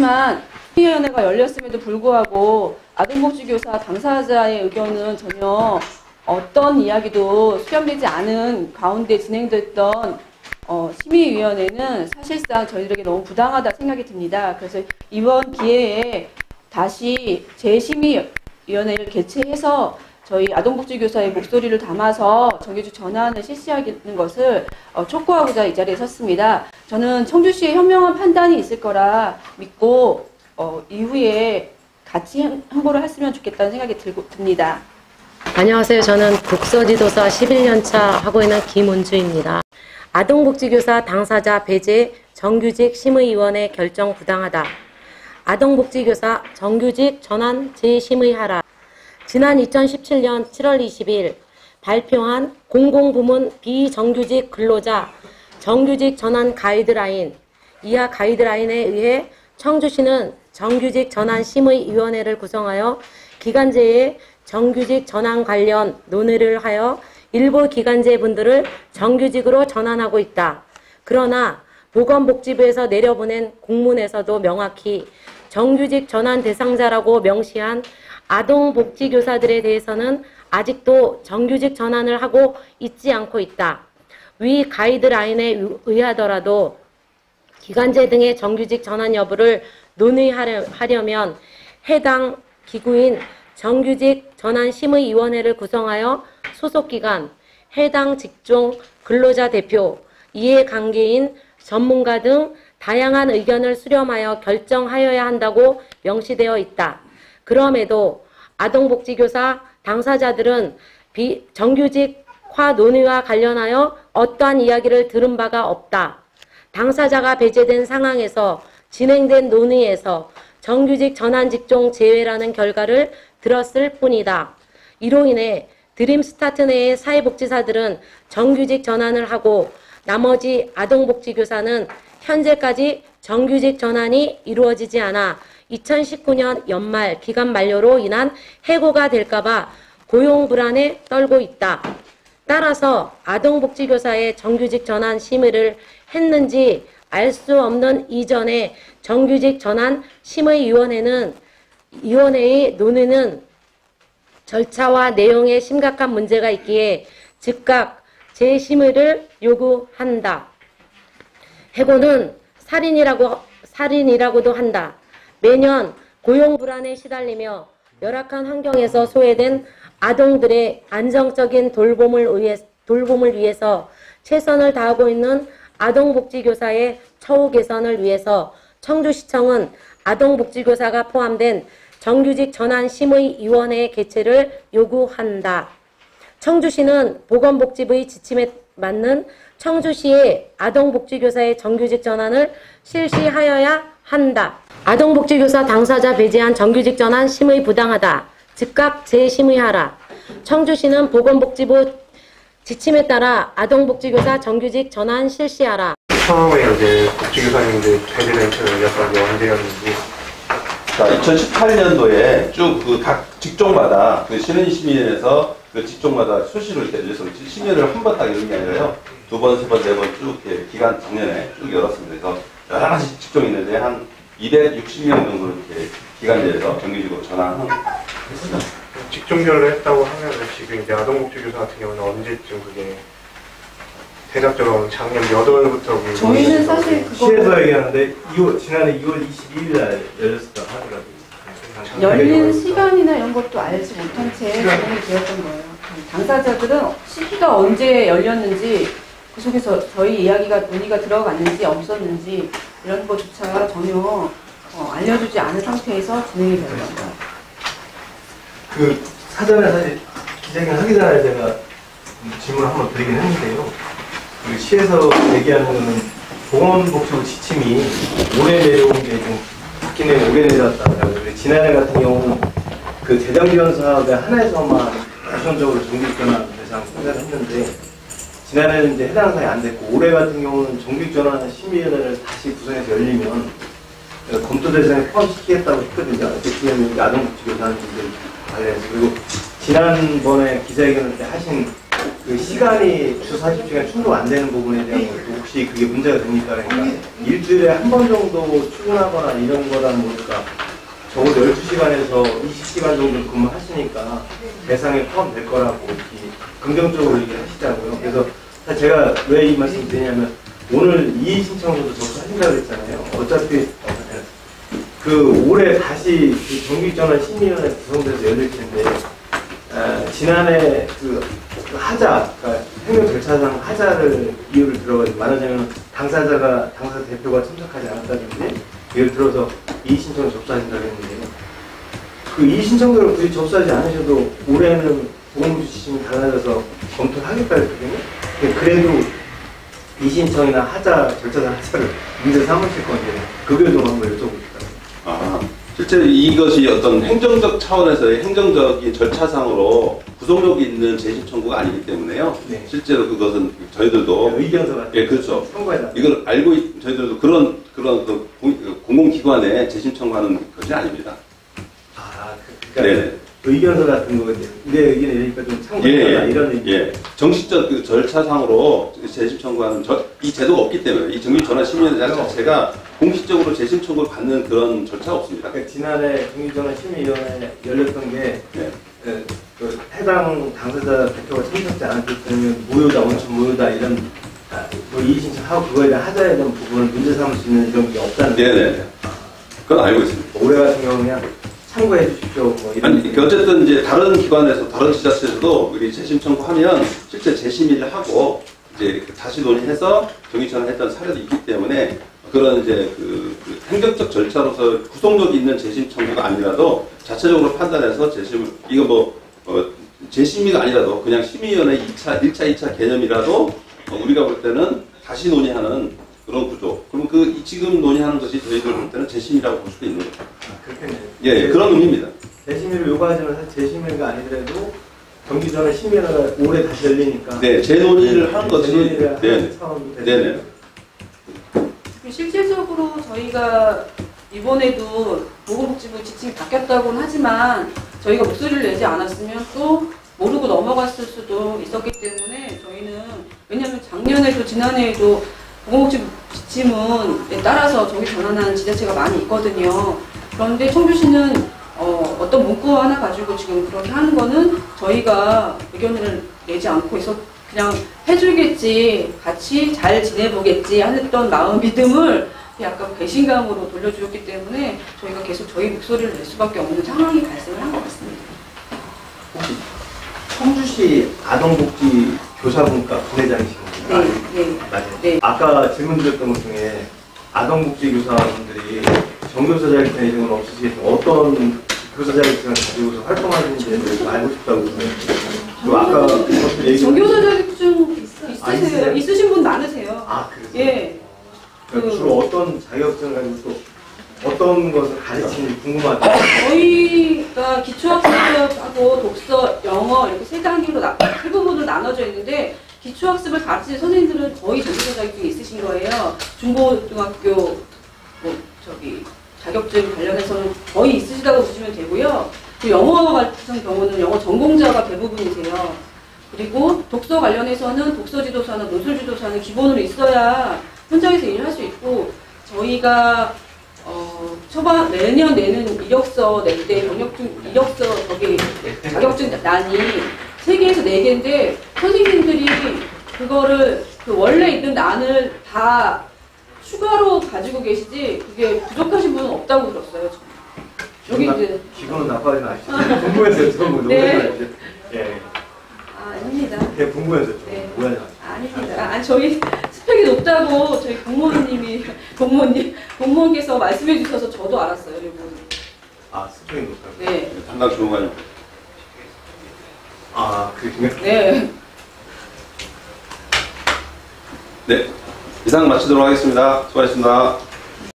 하지만 심의위원회가 열렸음에도 불구하고 아동복지교사 당사자의 의견은 전혀 어떤 이야기도 수렴되지 않은 가운데 진행됐던 심의위원회는 사실상 저희들에게 너무 부당하다 생각이 듭니다. 그래서 이번 기회에 다시 재심의위원회를 개최해서 저희 아동복지교사의 목소리를 담아서 정규직 전환을 실시하는 것을 촉구하고자 이 자리에 섰습니다. 저는 청주시의 현명한 판단이 있을 거라 믿고 이후에 같이 홍보를 했으면 좋겠다는 생각이 듭니다. 안녕하세요. 저는 국서지도사 11년차 하고 있는 김은주입니다. 아동복지교사 당사자 배제 정규직 심의위원회 결정 부당하다. 아동복지교사 정규직 전환 재심의하라. 지난 2017년 7월 20일 발표한 공공부문 비정규직 근로자 정규직 전환 가이드라인, 이하 가이드라인에 의해 청주시는 정규직 전환 심의위원회를 구성하여 기간제의 정규직 전환 관련 논의를 하여 일부 기간제분들을 정규직으로 전환하고 있다. 그러나 보건복지부에서 내려보낸 공문에서도 명확히 정규직 전환 대상자라고 명시한 아동복지교사들에 대해서는 아직도 정규직 전환을 하고 있지 않고 있다. 위 가이드라인에 의하더라도 기간제 등의 정규직 전환 여부를 논의하려면 해당 기구인 정규직 전환 심의위원회를 구성하여 소속기관, 해당 직종 근로자 대표, 이해관계인, 전문가 등 다양한 의견을 수렴하여 결정하여야 한다고 명시되어 있다. 그럼에도 아동복지교사 당사자들은 정규직화 논의와 관련하여 어떠한 이야기를 들은 바가 없다. 당사자가 배제된 상황에서 진행된 논의에서 정규직 전환 직종 제외라는 결과를 들었을 뿐이다. 이로 인해 드림스타트 내의 사회복지사들은 정규직 전환을 하고 나머지 아동복지교사는 현재까지 정규직 전환이 이루어지지 않아 2019년 연말 기간 만료로 인한 해고가 될까봐 고용 불안에 떨고 있다. 따라서 아동복지교사의 정규직 전환 심의를 했는지 알 수 없는 이전에 정규직 전환 심의위원회의 논의는 절차와 내용에 심각한 문제가 있기에 즉각 재심의를 요구한다. 해고는 살인이라고도 한다. 매년 고용 불안에 시달리며 열악한 환경에서 소외된 아동들의 안정적인 돌봄을 위해서 최선을 다하고 있는 아동복지교사의 처우 개선을 위해서 청주시청은 아동복지교사가 포함된 정규직 전환 심의위원회 개최를 요구한다. 청주시는 보건복지부의 지침에 맞는 청주시의 아동복지교사의 정규직 전환을 실시하여야 한다. 아동복지교사 당사자 배제한 정규직 전환 심의 부당하다. 즉각 재심의하라. 청주시는 보건복지부 지침에 따라 아동복지교사 정규직 전환 실시하라. 처음에 이제 복지교사님들 배제된 약간 언제였는지. 자, 2018년도에 쭉 그 각 직종마다 그 신은심의위원회에서 그 직종마다 수시로 이렇게 열려서 심의를 한 번 딱 이런 게 아니라요. 두 번, 세 번, 네 번 쭉 이렇게 기간 작년에 쭉 열었습니다. 그래서 여러 가지 직종이 있는데 한 260명 정도 이렇게 기간제에서 정규직으로 전환했습니다. 직종별로 했다고 하면 지금 이제 아동복지교사 같은 경우는 언제쯤 그게 대략적으로 작년 몇 월부터 저희는 사실 그거 시에서 얘기하는데 지난해 2월 22일 날 열렸다고 하더라고요. 열린 시간이나 이런 것도 알지 못한 채 진행이 되었던 거예요. 당사자들은 시기가 언제 열렸는지 그 속에서 저희 이야기가 논의가 들어갔는지 없었는지 이런 것조차 전혀 알려주지 않은 상태에서 진행이 되었습니다. 그 사전에 사실 기자회견 하기 전에 제가 질문을 한번 드리긴 했는데요. 그 시에서 얘기하는 거는 보건복지부 지침이 올해 내려온 게 좀 바뀐 내용이 오래 내려왔다고 해요. 지난해 같은 경우 그 재정지원 사업의 하나에서만 우선적으로 정규직 전환 대상 선정을 했는데 지난해는 이제 해당 사항이 안 됐고 올해 같은 경우는 정규직 전환 심의위원회를 다시 구성해서 열리면 검토 대상에 포함시키겠다고 했거든요. 대표님 아동복지교사님들 관련해서. 그리고 지난번에 기자회견을 때 하신 그 시간이 주 40시간 충족 안 되는 부분에 대한 것도 혹시 그게 문제가 됩니까? 그러니까 일주일에 한 번 정도 출근하거나 이런 거라는 거니까 적어도 12시간에서 20시간 정도 근무하시니까 대상에 포함될 거라고 이렇게 긍정적으로 얘기하시자고요. 그래서 제가 왜 이 말씀 드리냐면 오늘 이의 신청서도 접수하신다고 했잖아요. 어차피 그 올해 다시 그 정규전환 심의위원회 구성돼서 열릴 텐데 지난해 그 하자, 그러니까 행정 절차상 하자를 이유를 들어가지고 말하자면 당사 대표가 참석하지 않았다든지 예를 들어서 이의 신청을 접수하신다고 했는데 그 이의 신청서를 굳이 접수하지 않으셔도 올해는 보건부 지침이 달라져서 검토를 하겠다 했거든요. 그래도 이의 신청이나 하자, 절차상 하자를 문제 삼으실 건데 그걸 좀 한번 여쭤보겠습니다. 실제 이것이 어떤 행정적 차원에서의 행정적인 절차상으로 구속력이 있는 재심 청구가 아니기 때문에요. 네. 실제로 그것은 저희들도 의견서 같은 예, 그렇죠. 청구해달라. 이걸 알고 저희들도 그런 그 공공기관에 재심 청구하는 것이 아닙니다. 그러니까 네. 의견서 같은 거 내 의견을 내니까 좀 참고해달라 이런 얘기. 예. 정식적 그 절차상으로 재심 청구하는 이 제도가 없기 때문에 이 정규전환심의위원회 자체가 공식적으로 재심 청구를 받는 그런 절차가 없습니다. 그러니까 지난해 정규전환심의위원회 열렸던 게 그 해당 당사자 대표가 참석하지 않았기 때문에 무효다, 원천 무효다 이런 뭐 이의 신청하고 그거에 대한 하자에 대한 부분을 문제 삼을 수 있는 이런 게 없다는 거죠. 네네. 그건 알고 있습니다. 올해 같은 경우는 그냥 참고해 주십시오. 뭐 이런. 아니, 어쨌든 이제 다른 기관에서, 다른 지자체에서도 우리 재심 청구하면 실제 재심의를 하고 이제 다시 논의해서 정의전환했던 사례도 있기 때문에 그런 이제 그 행정적 절차로서 구속력 있는 재심 청구가 아니라도 자체적으로 판단해서 재심을, 이거 뭐, 재심의가 아니라도 그냥 심의위원회 1차, 2차 개념이라도 우리가 볼 때는 다시 논의하는 그런 구조. 그럼 지금 논의하는 것이 저희들 볼 때는 재심이라고 볼 수도 있는 거죠. 그렇겠네요. 예, 그런 의미입니다. 재심의를 요구하지만 사실 재심의가 아니더라도 정기전환 심의위원회가 올해 다시 열리니까. 네, 재논의를 하는 것이. 네. 네네. 실질적으로 저희가 이번에도 보건복지부 지침이 바뀌었다고는 하지만 저희가 목소리를 내지 않았으면 또 모르고 넘어갔을 수도 있었기 때문에 저희는 왜냐하면 작년에도 지난해에도 보건복지부 지침은 따라서 저기 전환한 지자체가 많이 있거든요. 그런데 청주시는 어떤 문구 하나 가지고 지금 그렇게 하는 거는 저희가 의견을 내지 않고 그냥 해주겠지, 같이 잘 지내보겠지 했던 마음 믿음을 약간 배신감으로 돌려주었기 때문에 저희가 계속 저희 목소리를 낼 수밖에 없는 상황이 발생을 한 것 같습니다. 혹시 청주시 아동복지 교사분과 부회장이신가요? 네. 맞아요. 네. 아까 질문 드렸던 것 중에 아동복지 교사분들이 정교사 자격증 이런 건 없으시겠지만 어떤 교사 자격증을 가지고서 활동하는지 좀 알고 싶다고 그리고 아까 정교사 자격증 있으세요? 있으세요? 있으신 분 많으세요. 그래요? 예. 그러니까 주로 어떤 자격증을 가지고 또 어떤 것을 가르치는지 궁금하다. 저희가 기초학습하고 독서, 영어 이렇게 세 단계로 세 부분으로 나눠져 있는데 기초학습을 가르치는 선생님들은 거의 정교사 자격증이 있으신 거예요. 중고등학교 자격증 관련해서는 거의 있으시다고 보시면 되고요. 그 영어 같은 경우는 영어 전공자가 대부분이세요. 그리고 독서 관련해서는 독서지도사나 논술지도사는 기본으로 있어야 현장에서 일을 할 수 있고 저희가 매년 내는 이력서 낼 때 이력서 자격증 난이 3개에서 4개인데 선생님들이 그거를 원래 있는 난을 다 추가로 가지고 계시지 그게 부족하신 분은 없다고 들었어요. 여기 이제 기분은 나빠지 마시죠. 궁금해서 좀 네. 예. 아닙니다. 되게 궁금해서 좀 네. 오해하지 아닙니다. 저희 스펙이 높다고 저희 공무원께서 말씀해 주셔서 저도 알았어요. 이거. 스펙이 높다고? 네. 담당 주무관님. 그렇군요. 네. 네. 이상 마치도록 하겠습니다. 수고하셨습니다.